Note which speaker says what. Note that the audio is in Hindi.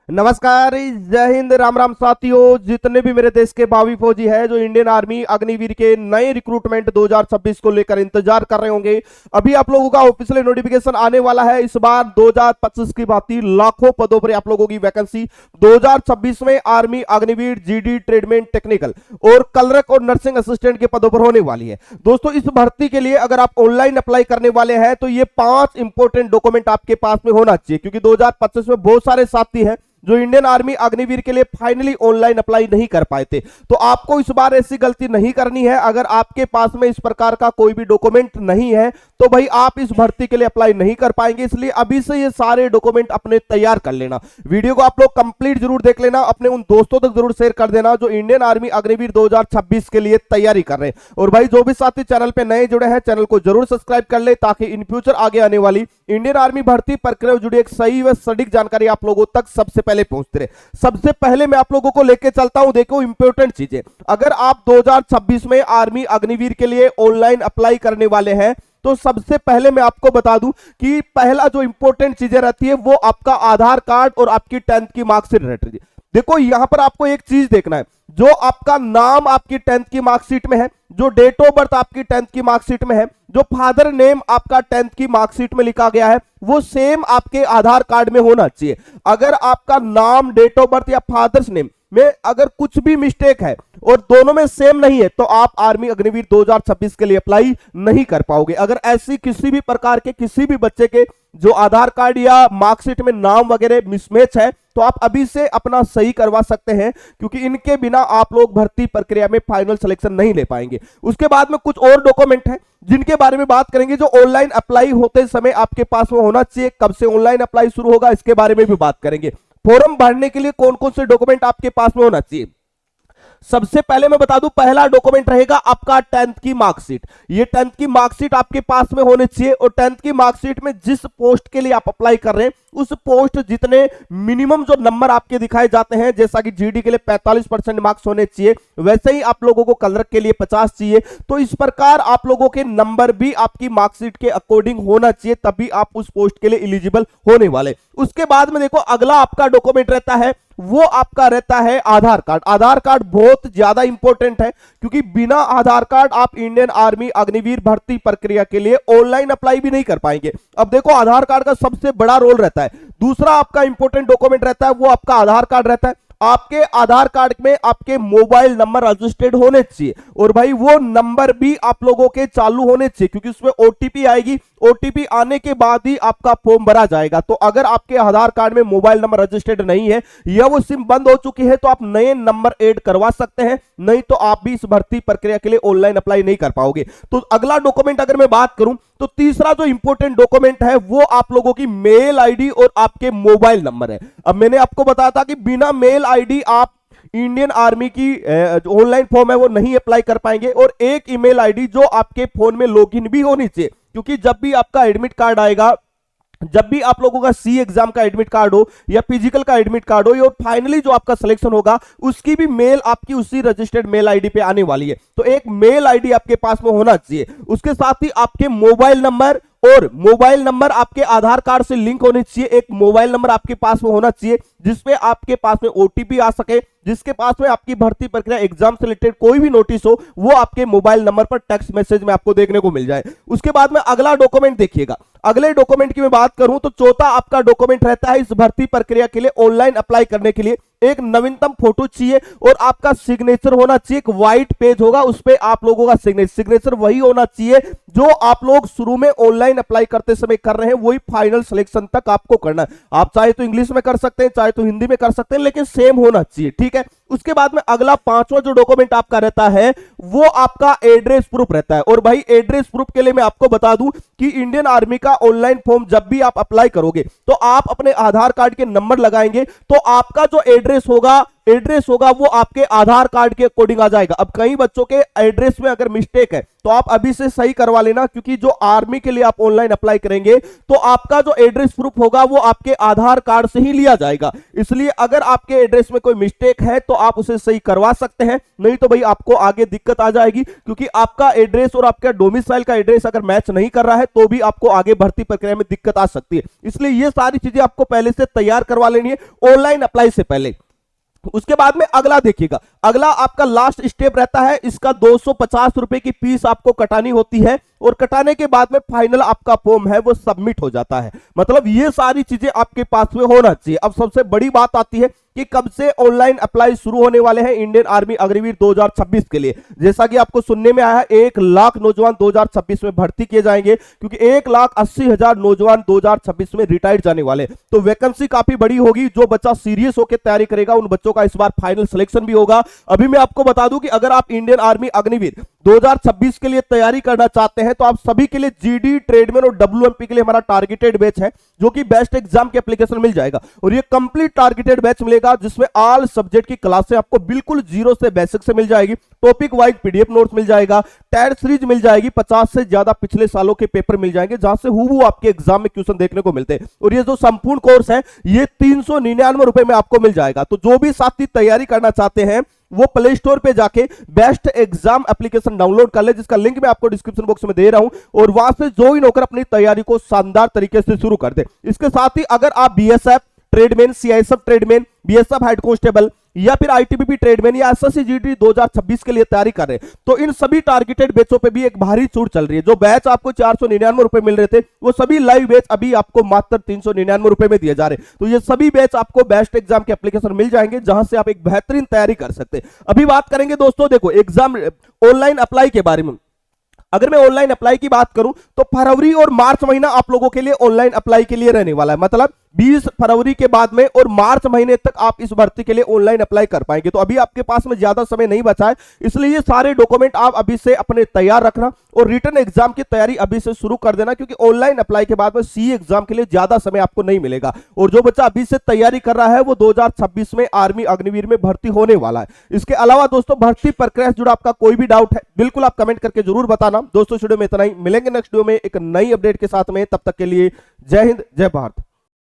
Speaker 1: नमस्कार, जय हिंद, राम राम साथियों। जितने भी मेरे देश के भावी फौजी हैं जो इंडियन आर्मी अग्निवीर के नए रिक्रूटमेंट 2026 को लेकर इंतजार कर रहे होंगे, अभी आप लोगों का ऑफिशियल नोटिफिकेशन आने वाला है। इस बार 2025 की भांति लाखों पदों पर आप लोगों की वैकेंसी 2026 में army Agniveer, GD, tradesman, technical और क्लर्क और नर्सिंग असिस्टेंट के पदों पर होने वाली है। दोस्तों, इस भर्ती के लिए अगर आप ऑनलाइन अप्लाई करने वाले हैं तो ये 5 इंपॉर्टेंट डॉक्यूमेंट आपके पास में होना चाहिए, क्योंकि 2025 में बहुत सारे साथी हैं जो इंडियन आर्मी अग्निवीर के लिए फाइनली ऑनलाइन अप्लाई नहीं कर पाए थे। तो आपको इस बार ऐसी गलती नहीं करनी है। अगर आपके पास में इस प्रकार का कोई भी डॉक्यूमेंट नहीं है तो भाई आप इस भर्ती के लिए अप्लाई नहीं कर पाएंगे। इसलिए अभी से ये सारे डॉक्यूमेंट अपने तैयार कर लेना। वीडियो को आप लोग कंप्लीट जरूर देख लेना, अपने उन दोस्तों तक जरूर शेयर कर देना जो इंडियन आर्मी अग्निवीर 2026 के लिए तैयारी कर रहे हैं। और भाई जो भी साथी चैनल पे नए जुड़े हैं, चैनल को जरूर सब्सक्राइब कर ले, ताकि इन फ्यूचर आगे आने वाली इंडियन आर्मी भर्ती प्रक्रिया से जुड़ी एक सही व सटीक जानकारी आप लोगों तक सबसे पहले पहुंचते रहे। सबसे पहले मैं आप लोगों को लेके चलता हूं, देखो इंपॉर्टेंट चीजें। अगर आप 2026 में आर्मी अग्निवीर के लिए ऑनलाइन अप्लाई करने वाले हैं तो सबसे पहले मैं आपको बता दूं कि पहला जो इंपॉर्टेंट चीजें रहती है वो आपका आधार कार्ड और आपकी 10th की मार्कशीट रहती है। देखो, यहां पर आपको एक चीज देखना है, जो आपका नाम आपकी 10th की मार्कशीट में है, जो डेट ऑफ बर्थ आपकी 10th की मार्कशीट में है, जो फादर नेम आपका 10th की मार्कशीट में लिखा गया है, वो सेम आपके आधार कार्ड में होना चाहिए। अगर आपका नाम, डेट ऑफ बर्थ या फादर्स नेम में अगर कुछ भी मिस्टेक है और दोनों में सेम नहीं है तो आप आर्मी अग्निवीर 2026 के लिए अप्लाई नहीं कर पाओगे। अगर ऐसी किसी भी प्रकार के किसी भी बच्चे के जो आधार कार्ड या मार्कशीट में नाम वगैरह मिसमैच है तो आप अभी से अपना सही करवा सकते हैं, क्योंकि इनके बिना आप लोग भर्ती प्रक्रिया में फाइनल सिलेक्शन नहीं ले पाएंगे। उसके बाद में कुछ और डॉक्यूमेंट हैं जिनके बारे में बात करेंगे, जो ऑनलाइन अप्लाई होते समय आपके पास में होना चाहिए। कब से ऑनलाइन अप्लाई शुरू होगा इसके बारे में भी बात करेंगे। फॉर्म भरने के लिए कौन कौन से डॉक्यूमेंट आपके पास में होना चाहिए। सबसे पहले मैं बता दूं, पहला डॉक्यूमेंट रहेगा आपका 10th की मार्कशीट। ये 10th की मार्कशीट आपके पास में होनी चाहिए। और 10th की मार्कशीट में जिस पोस्ट के लिए आप अप्लाई कर रहे हैं उस पोस्ट जितने मिनिमम जो नंबर आपके दिखाए जाते हैं, जैसा कि जीडी के लिए 45% मार्क्स होने चाहिए, वैसे ही आप लोगों को क्लर्क के लिए 50 चाहिए। तो इस प्रकार आप लोगों के नंबर भी आपकी मार्कशीट के अकॉर्डिंग होना चाहिए, तभी आप उस पोस्ट के लिए एलिजिबल होने वाले। उसके बाद में देखो, अगला आपका डॉक्यूमेंट रहता है वो आपका रहता है आधार कार्ड। आधार कार्ड बहुत ज्यादा इंपॉर्टेंट है, क्योंकि बिना आधार कार्ड आप इंडियन आर्मी अग्निवीर भर्ती प्रक्रिया के लिए ऑनलाइन अप्लाई भी नहीं कर पाएंगे। अब देखो, आधार कार्ड का सबसे बड़ा रोल रहता है। दूसरा आपका इंपॉर्टेंट डॉक्यूमेंट रहता है वो आपका आधार कार्ड रहता है। आपके आधार कार्ड में आपके मोबाइल नंबर रजिस्टर्ड होने चाहिए, और भाई वो नंबर भी आप लोगों के चालू होने चाहिए, क्योंकि उसमें ओटीपी आएगी। ओटीपी आने के बाद ही आपका फॉर्म भरा जाएगा। तो अगर आपके आधार कार्ड में मोबाइल नंबर रजिस्टर्ड नहीं है या वो सिम बंद हो चुकी है तो आप नए नंबर ऐड करवा सकते हैं, नहीं तो आप भी इस भर्ती प्रक्रिया के लिए ऑनलाइन अप्लाई नहीं कर पाओगे। तो अगला डॉक्यूमेंट अगर मैं बात करूं तो तीसरा जो इंपॉर्टेंट डॉक्यूमेंट है वो आप लोगों की मेल आईडी और आपके मोबाइल नंबर है। अब मैंने आपको बताया था कि बिना मेल आईडी आप इंडियन आर्मी की ऑनलाइन फॉर्म है वो नहीं अप्लाई कर पाएंगे। और एक ईमेल आईडी जो आपके फोन में लॉगिन भी होनी चाहिए, क्योंकि जब भी आपका एडमिट कार्ड आएगा, जब भी आप लोगों का सी एग्जाम का एडमिट कार्ड हो या फिजिकल का एडमिट कार्ड हो, या फाइनली जो आपका सिलेक्शन होगा उसकी भी मेल आपकी उसी रजिस्टर्ड मेल आईडी पे आने वाली है। तो एक मेल आईडी आपके पास में होना चाहिए। उसके साथ ही आपके मोबाइल नंबर, और मोबाइल नंबर आपके आधार कार्ड से लिंक होने चाहिए। एक मोबाइल नंबर आपके पास में होना चाहिए जिसपे आपके पास में ओटीपी आ सके, जिसके पास में आपकी भर्ती प्रक्रिया एग्जाम से रिलेटेड कोई भी नोटिस हो वो आपके मोबाइल नंबर पर टेक्स्ट मैसेज में आपको देखने को मिल जाए। उसके बाद में अगला डॉक्यूमेंट देखिएगा। अगले डॉक्यूमेंट की मैं बात करूं तो चौथा आपका डॉक्यूमेंट रहता है इस भर्ती प्रक्रिया के लिए ऑनलाइन अप्लाई करने के लिए, एक नवीनतम फोटो चाहिए और आपका सिग्नेचर होना चाहिए। एक व्हाइट पेज होगा, उस पे आप लोगों का सिग्नेचर वही होना चाहिए जो आप लोग शुरू में ऑनलाइन अप्लाई करते समय कर रहे हैं, वही फाइनल सिलेक्शन तक आपको करना है। आप चाहे तो इंग्लिश में कर सकते हैं, चाहे तो हिंदी में कर सकते हैं, लेकिन सेम होना चाहिए, ठीक है। उसके बाद में अगला पांचवा जो डॉक्यूमेंट आपका रहता है वो आपका एड्रेस प्रूफ रहता है। और भाई एड्रेस प्रूफ के लिए मैं आपको बता दूं कि इंडियन आर्मी का ऑनलाइन फॉर्म जब भी आप अप्लाई करोगे तो आप अपने आधार कार्ड के नंबर लगाएंगे तो आपका जो एड्रेस होगा एड्रेस होगा वो आपके आधार कार्ड के अकॉर्डिंग आ जाएगा। अब कई बच्चों के एड्रेस में अगर मिस्टेक है तो आप अभी से सही करवा लेना, क्योंकि जो आर्मी के लिए आप ऑनलाइन अप्लाई करेंगे तो आपका जो एड्रेस प्रूफ होगा वो आपके आधार कार्ड से ही लिया जाएगा। इसलिए अगर आपके एड्रेस में कोई मिस्टेक है तो आप उसे सही करवा सकते हैं, नहीं तो भाई आपको आगे दिक्कत आ जाएगी, क्योंकि आपका एड्रेस और आपका डोमिसाइल का एड्रेस अगर मैच नहीं कर रहा है तो भी आपको आगे भर्ती प्रक्रिया में दिक्कत आ सकती है। इसलिए ये सारी चीजें आपको पहले से तैयार करवा लेनी है ऑनलाइन अप्लाई से पहले। उसके बाद में अगला देखिएगा, अगला आपका लास्ट स्टेप रहता है, इसका 250 रुपए की फीस आपको कटानी होती है और कटाने के बाद में फाइनल आपका फॉर्म है वो सबमिट हो जाता है। मतलब ये सारी चीजें आपके पास में होना चाहिए। अब सबसे बड़ी बात आती है कि कब से ऑनलाइन अप्लाई शुरू होने वाले हैं इंडियन आर्मी अग्निवीर 2026 के लिए। जैसा कि आपको सुनने में आया है 1 लाख नौजवान 2026 में भर्ती किए जाएंगे, क्योंकि 1,80,000 नौजवान 2026 में रिटायर्ड जाने वाले, तो वैकेंसी काफी बड़ी होगी। जो बच्चा सीरियस होकर तैयारी करेगा उन बच्चों का इस बार फाइनल सिलेक्शन भी होगा। अभी मैं आपको बता दूं कि अगर आप इंडियन आर्मी अग्निवीर 2026 के लिए तैयारी करना चाहते हैं तो आप सभी के लिए जीडी, ट्रेडमैन और डब्ल्यूएमपी के लिए हमारा टारगेटेड बैच है, जो कि बेस्ट एग्जाम के एप्लीकेशन मिल जाएगा। और ये कंप्लीट टारगेटेड बैच मिलेगा जिसमें ऑल सब्जेक्ट की क्लासें आपको बिल्कुल जीरो से बेसिक से मिल जाएगी, टॉपिक वाइज पीडीएफ नोट्स मिल जाएगा, टेस्ट सीरीज मिल जाएगी, 50 से ज्यादा पिछले सालों के पेपर मिल जाएंगे जहां से हूबहू आपके एग्जाम में क्वेश्चन देखने को मिलते हैं। और ये जो संपूर्ण कोर्स है ये 399 रुपए में आपको मिल जाएगा। तो जो भी साथी तैयारी करना चाहते हैं वो प्ले स्टोर पे जाके बेस्ट एग्जाम एप्लीकेशन डाउनलोड कर ले, जिसका लिंक मैं आपको डिस्क्रिप्शन बॉक्स में दे रहा हूं, और वहां से ज्वाइन होकर अपनी तैयारी को शानदार तरीके से शुरू कर दे। इसके साथ ही अगर आप BSF tradesman, CISF tradesman, BSF head constable या फिर आईटीबीपी ट्रेडमैन या एसएससी जीडी 2026 के लिए तैयारी कर रहे हैं तो इन सभी टारगेटेड बैचों पे भी एक भारी छूट चल रही है। जो बैच आपको 499 रुपए मिल रहे थे वो सभी लाइव बैच अभी आपको मात्र 399 रुपए में दिए जा रहे हैं। तो ये सभी बैच आपको बेस्ट एग्जाम के एप्लीकेशन मिल जाएंगे जहां से आप एक बेहतरीन तैयारी कर सकते हैं। अभी बात करेंगे दोस्तों, देखो एग्जाम ऑनलाइन अप्लाई के बारे में। अगर मैं ऑनलाइन अप्लाई की बात करूं तो फरवरी और मार्च महीना आप लोगों के लिए ऑनलाइन अप्लाई के लिए रहने वाला है। मतलब 20 फरवरी के बाद में और मार्च महीने तक आप इस भर्ती के लिए ऑनलाइन अप्लाई कर पाएंगे। तो अभी आपके पास में ज्यादा समय नहीं बचा है, इसलिए ये सारे डॉक्यूमेंट आप अभी से अपने तैयार रखना और रिटन एग्जाम की तैयारी अभी से शुरू कर देना, क्योंकि ऑनलाइन अप्लाई के बाद में सी एग्जाम के लिए ज्यादा समय आपको नहीं मिलेगा। और जो बच्चा अभी से तैयारी कर रहा है वो 2026 में आर्मी अग्निवीर में भर्ती होने वाला है। इसके अलावा दोस्तों भर्ती प्रक्रिया से जुड़ा आपका कोई भी डाउट है बिल्कुल आप कमेंट करके जरूर बताना। दोस्तों वीडियो में इतना ही, मिलेंगे नेक्स्ट वीडियो में एक नई अपडेट के साथ में, तब तक के लिए जय हिंद जय भारत।